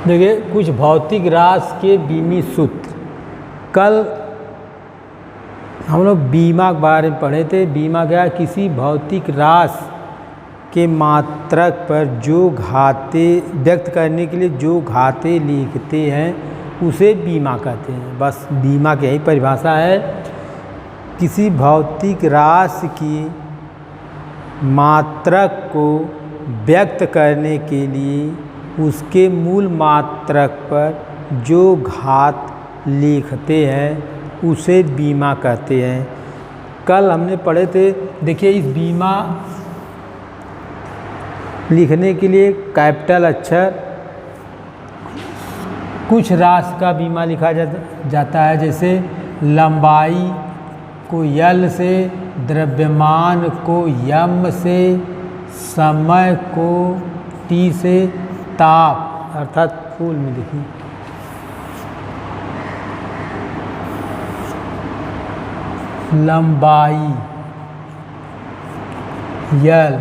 देखिए कुछ भौतिक राशि के बीमी सूत्र। कल हम लोग बीमा के बारे में पढ़े थे। बीमा क्या है? किसी भौतिक राशि के मात्रक पर जो घाते व्यक्त करने के लिए जो घाते लिखते हैं उसे बीमा कहते हैं। बस बीमा की यही परिभाषा है। किसी भौतिक राशि की मात्रक को व्यक्त करने के लिए उसके मूल मात्रक पर जो घात लिखते हैं उसे बीमा कहते हैं। कल हमने पढ़े थे। देखिए इस बीमा लिखने के लिए कैपिटल अक्षर कुछ राशि का बीमा लिखा जाता है, जैसे लंबाई को यल से, द्रव्यमान को यम से, समय को टी से, ताप अर्थात फूल में देखिए लंबाई यल,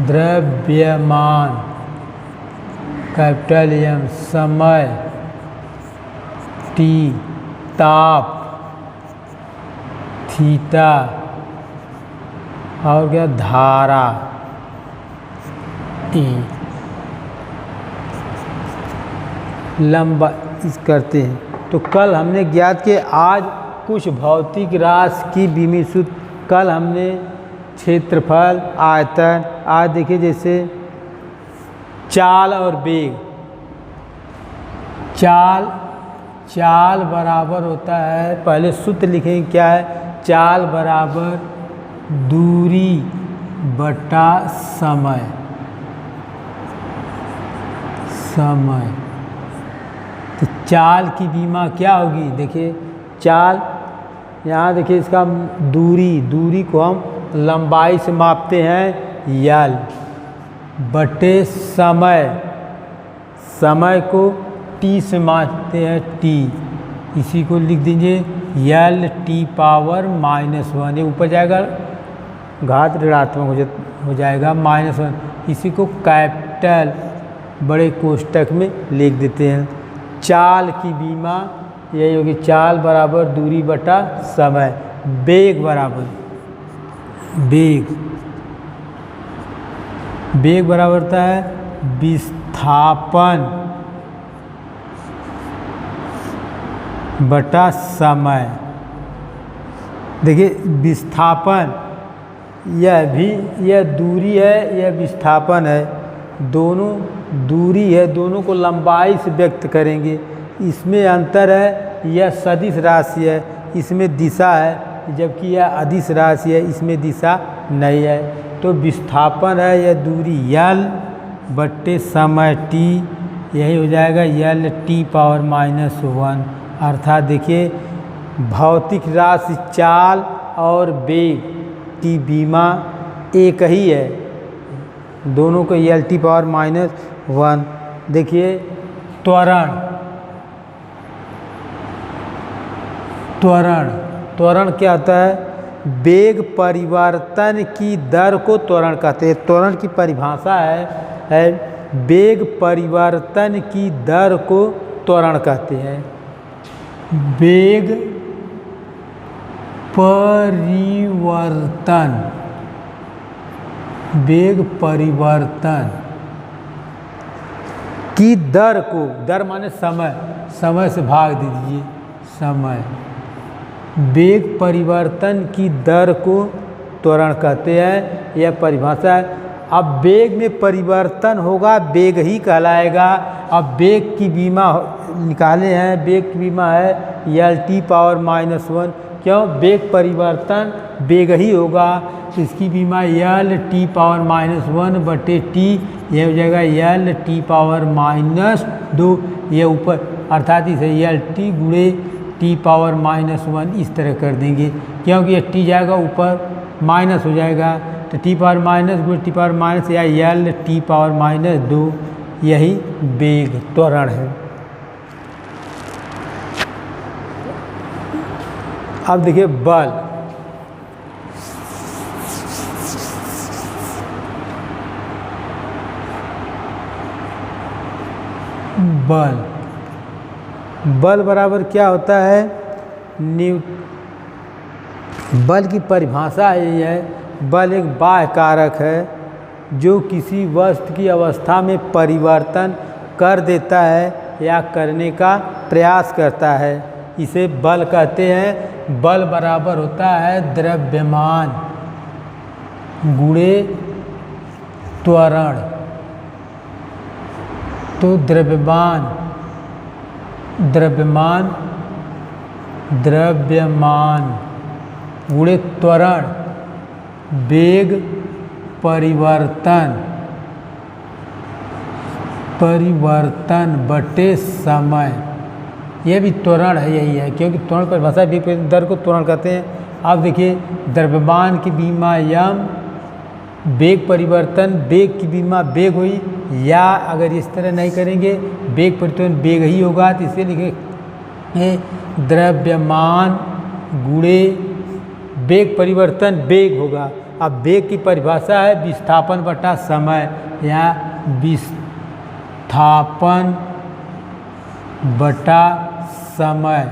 द्रव्यमान कैपिटल एम, समय टी, ताप थीटा और क्या धारा टी। लंबा इस करते हैं। तो कल हमने ज्ञात किया। आज कुछ भौतिक राशि की बीमी सूत्र। कल हमने क्षेत्रफल, आयतन आज देखिए, जैसे चाल और वेग। चाल बराबर होता है, पहले सूत्र लिखेंगे क्या है? चाल बराबर दूरी बटा समय। तो चाल की बीमा क्या होगी? देखिए चाल, यहाँ देखिए इसका दूरी को हम लंबाई से मापते हैं यल, बटे समय को टी से मापते हैं टी। इसी को लिख दीजिए यल टी पावर -1। ये ऊपर जाएगा घात ऋणात्मक हो जाएगा -1। इसी को कैपिटल बड़े कोष्टक में लिख देते हैं। चाल की बीमा यही होगी, चाल बराबर दूरी बटा समय। वेग बराबर होता है विस्थापन बटा समय। देखिए विस्थापन यह दूरी है, यह विस्थापन है, दोनों दूरी है, दोनों को लंबाई से व्यक्त करेंगे। इसमें अंतर है, यह सदिश राशि है, इसमें दिशा है, जबकि यह अदिश राशि है, इसमें दिशा नहीं है। तो विस्थापन है यह दूरी यल बट्टे समय टी, यही हो जाएगा यल टी पावर -1। अर्थात देखिए भौतिक राशि चाल और वेग की बीमा एक ही है, दोनों को यल टी पावर -1। देखिए त्वरण क्या होता है? वेग परिवर्तन की दर को त्वरण कहते हैं। त्वरण की परिभाषा है वेग परिवर्तन की दर को त्वरण कहते हैं। वेग परिवर्तन की दर को, दर माने समय से भाग दीजिए समय। वेग परिवर्तन की दर को त्वरण कहते हैं, यह परिभाषा है। अब वेग में परिवर्तन होगा, वेग ही कहलाएगा। अब वेग की बीमा निकाले हैं, वेग की बीमा है यल टी पावर -1। क्यों? वेग परिवर्तन वेग ही होगा, इसकी बीमा यल टी पावर -1 बटे टी, यह हो जाएगा यल टी पावर -2। ये ऊपर अर्थात इसे यल टी गुणे टी पावर -1 इस तरह कर देंगे, क्योंकि ये टी जाएगा ऊपर माइनस हो जाएगा, तो टी पावर माइनस गुणे टी पावर माइनस या यल टी पावर -2, यही वेग त्वरण है। अब देखिए बल। बल। बल बराबर क्या होता है? बल की परिभाषा यही है, बल एक बाह्य कारक है जो किसी वस्तु की अवस्था में परिवर्तन कर देता है या करने का प्रयास करता है, इसे बल कहते हैं। बल बराबर होता है द्रव्यमान गुणे त्वरण। तो द्रव्यमान गुणे त्वरण वेग परिवर्तन बटे समय। यह भी त्वरण है, यही है, क्योंकि त्वरण परिभाषा दर को त्वरण कहते हैं। अब देखिए द्रव्यमान की बीमा यम, वेग परिवर्तन, वेग की बीमा वेग हुई, या अगर इस तरह नहीं करेंगे वेग परिवर्तन वेग ही होगा, तो इसे लिखे द्रव्यमान गुणे वेग परिवर्तन वेग होगा। अब वेग की परिभाषा है विस्थापन बटा समय, या विस्थापन बटा समय,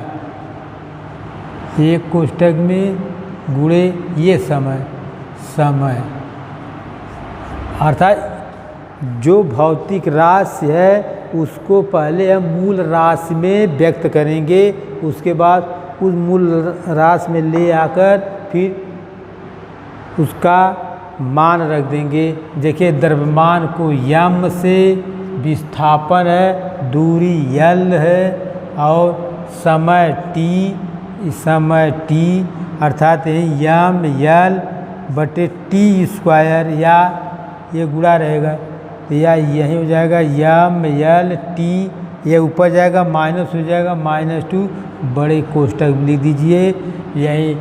एक कोष्ठक में गुणे ये समय अर्थात जो भौतिक राशि है उसको पहले हम मूल राशि में व्यक्त करेंगे, उसके बाद उस मूल राशि में ले आकर फिर उसका मान रख देंगे। देखिए द्रव्यमान को यम से, विस्थापन है, दूरी यल है, और समय टी अर्थात यम यल बटे टी स्क्वायर, या ये गुणा रहेगा तो या यही हो जाएगा यम यल टी, ये ऊपर जाएगा माइनस हो जाएगा -2, बड़े कोष्ठक लिख दीजिए। यही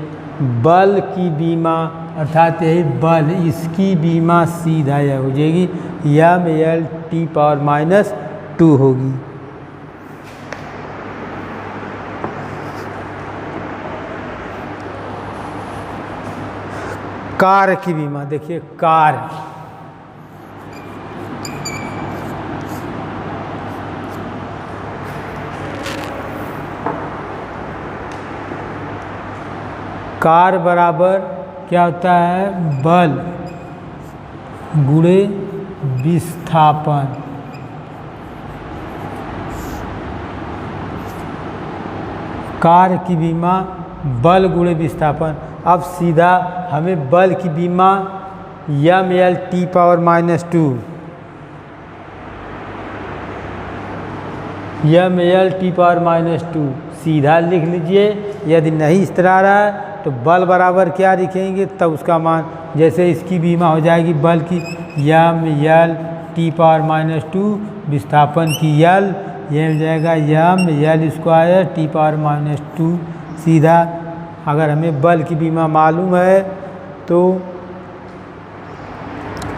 बल की बीमा अर्थात यही बल, इसकी बीमा सीधा यह हो जाएगी यम यल टी पावर -2 होगी। कार्य की बीमा देखिए, कार्य बराबर क्या होता है? बल गुणे विस्थापन। कार्य की बीमा बल गुणे विस्थापन। अब सीधा हमें बल की बीमा यम यल टी पावर -2, यम यल टी पावर -2 सीधा लिख लीजिए। यदि नहीं इस तरह आ रहा है तो बल बराबर क्या लिखेंगे, तब उसका मान, जैसे इसकी बीमा हो जाएगी बल की यम यल टी पावर -2, विस्थापन की यल, यह हो जाएगा यम यल स्क्वायर टी पावर -2। सीधा अगर हमें बल की बीमा मालूम है तो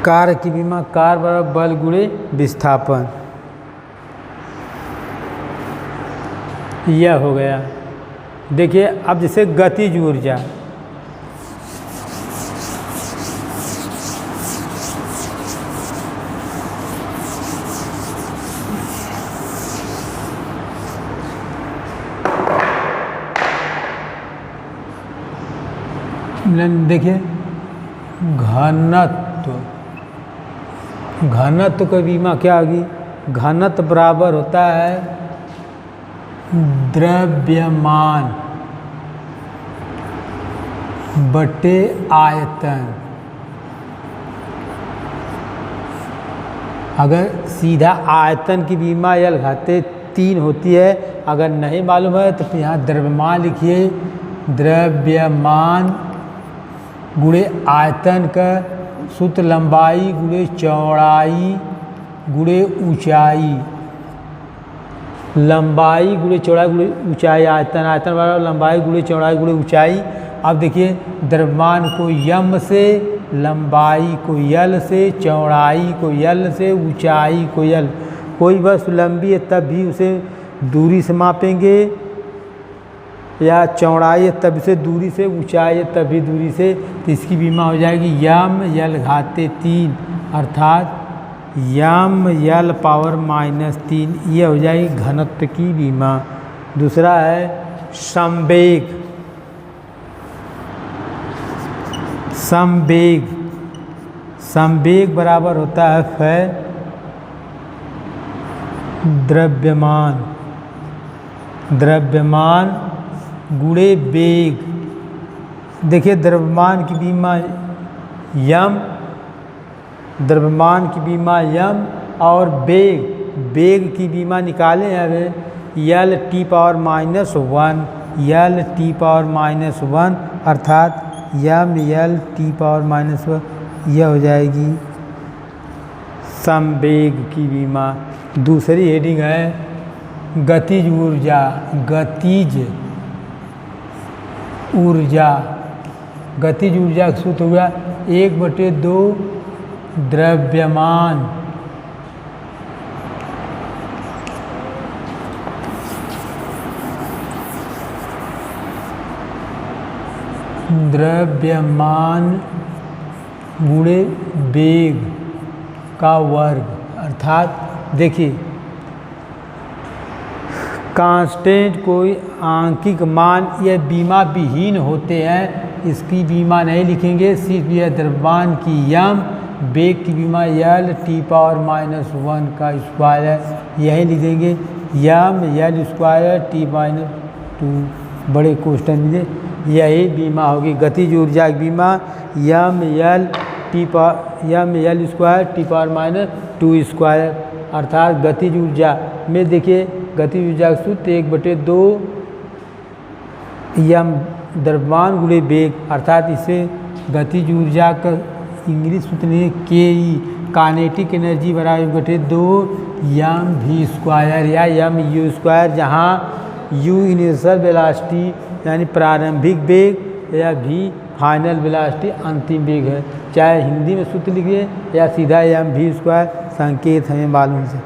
कार्य की बीमा कार्य बराबर बल गुणे विस्थापन, यह हो गया। देखिए अब जैसे गतिज ऊर्जा, देखिए घनत्व का बीमा क्या होगी? घनत्व बराबर होता है द्रव्यमान बटे आयतन। अगर सीधा आयतन की बीमा यल घाते 3 होती है, अगर नहीं मालूम है तो यहाँ द्रव्यमान लिखिए, द्रव्यमान गुणे आयतन का सूत्र लंबाई गुणे चौड़ाई गुणे ऊंचाई, लंबाई गुणे चौड़ाई गुणे ऊंचाई, आयतन बराबर लंबाई गुणे चौड़ाई गुणे ऊंचाई। अब देखिए द्रव्यमान को यम से, लंबाई को यल से, चौड़ाई को यल से, ऊंचाई को यल। कोई वस्तु लंबी है तब भी उसे दूरी से मापेंगे, या चौड़ाई है तब से दूरी से, ऊंचाई है तब भी दूरी से, तो इसकी बीमा हो जाएगी यम यल घाते 3 अर्थात यम यल पावर -3, ये हो जाएगी घनत्व की विमा। दूसरा है संवेग। संवेग संवेग बराबर होता है द्रव्यमान गुणे वेग। देखिए द्रव्यमान की विमा यम, द्रव्यमान की विमा यम और वेग की विमा निकालें अब यल टी पावर -1, यल टी पावर -1 अर्थात यम यल टी पावर -1, यह हो जाएगी संवेग की विमा। दूसरी हेडिंग है गतिज ऊर्जा। गतिज ऊर्जा का सूत्र हुआ 1/2 द्रव्यमान गुणे वेग का वर्ग। अर्थात देखिए कांस्टेंट कोई आंकिक मान यह बीमा विहीन होते हैं, इसकी बीमा नहीं लिखेंगे, सिर्फ यह द्रव्यमान की यम, वेग की बीमा यल टी पावर -1 का स्क्वायर, यही लिखेंगे यम यल स्क्वायर टी -2 बड़े क्वेश्चन मिले, यही बीमा होगी। गतिज ऊर्जा की बीमा यम यल स्क्वायर टी पावर -2 स्क्वायर। अर्थात गतिज ऊर्जा में देखिए गतिज ऊर्जा का सूत्र 1/2 यम द्रव्यमान गुणे वेग। अर्थात इसे गतिज ऊर्जा का इंग्लिश सूत्र नहीं के ई काइनेटिक एनर्जी बराबर 1/2 यम वी स्क्वायर या यम यू स्क्वायर, जहाँ यू इनिशियल वेलोसिटी यानी प्रारंभिक वेग या वी फाइनल वेलोसिटी अंतिम वेग है। चाहे हिंदी में सूत्र लिखिए या सीधा यम वी स्क्वायर, संकेत हमें मालूम है।